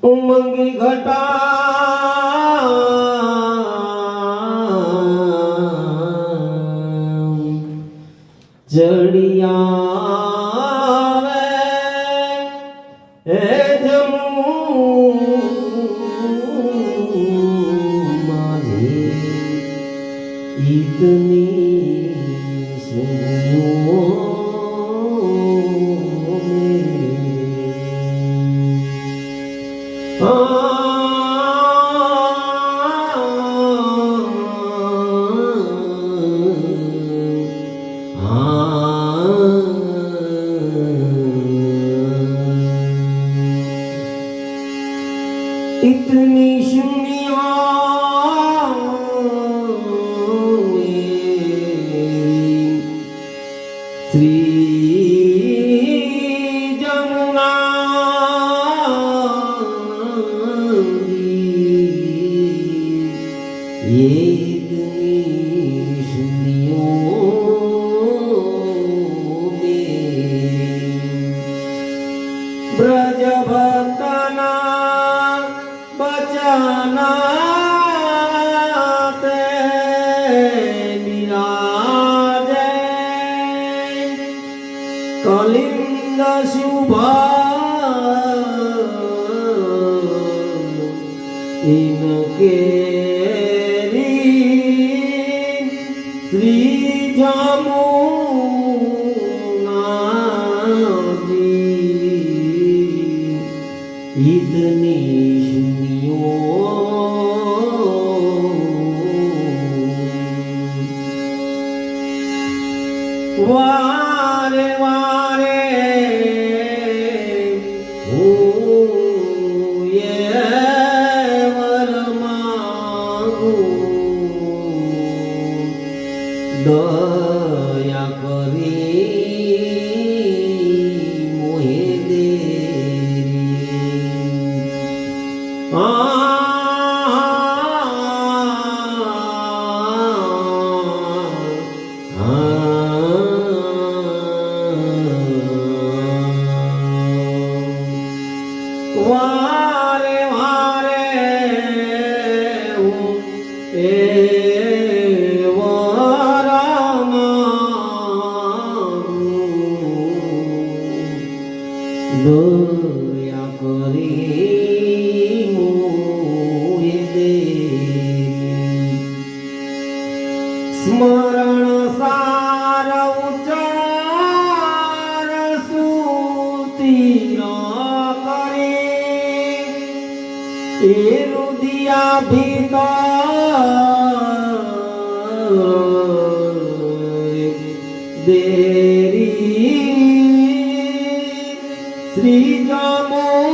उमंगी घटा जड़िया इतनी इतनी शून्य श्री जमुना ये इतनी शून्यों में ब्रज भक्तना बचाना कलिंग शुभा इनके श्री जमुना जी इतनी वारे वारे ये वर मांगू दया करी मोहे दे वारे वारे वारामा दया करी मोहे दे स्मरण सार उच्चार सुस्थिर हृदया भीतर देरी श्री जमुना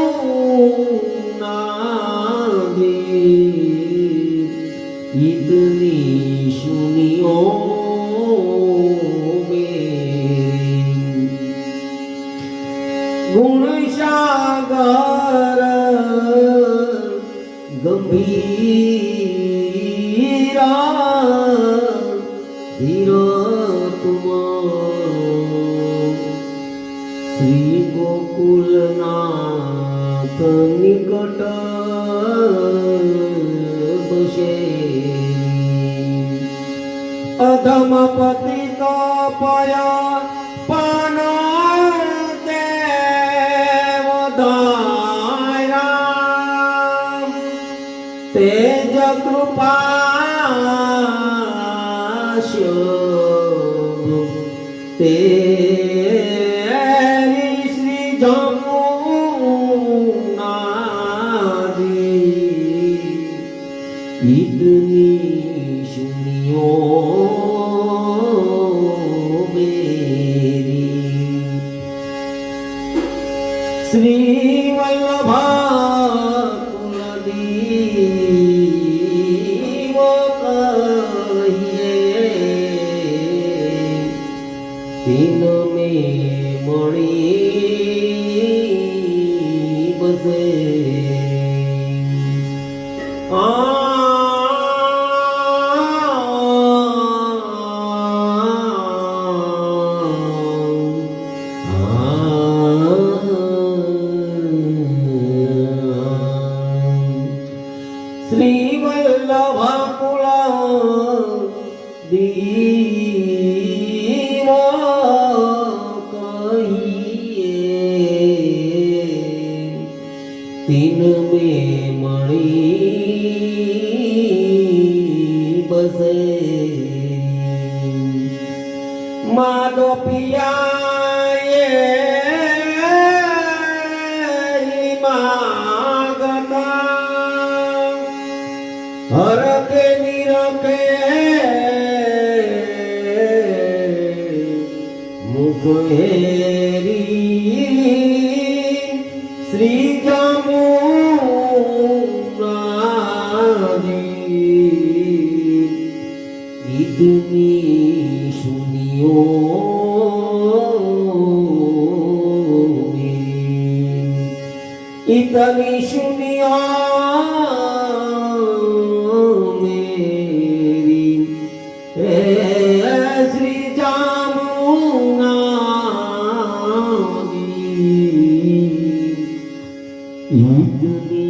जी इतनी सुनियो गुण सागर गंभीरा धीर तुम श्री गोकुलनाथ निकट बसे अधम पतित पय पान तेज कृपा तेरी श्री जमुना जी इतनी सुनियो में દીવો કહીએ તીન में મણી બસે માધો પિયાએ માગતા હરકે નિરકે મુખ હેરી શ્રી જામુનાજી ઈદની સુનિયો इतनी सुनियो मेरी हे श्री जामुना जी ईदनी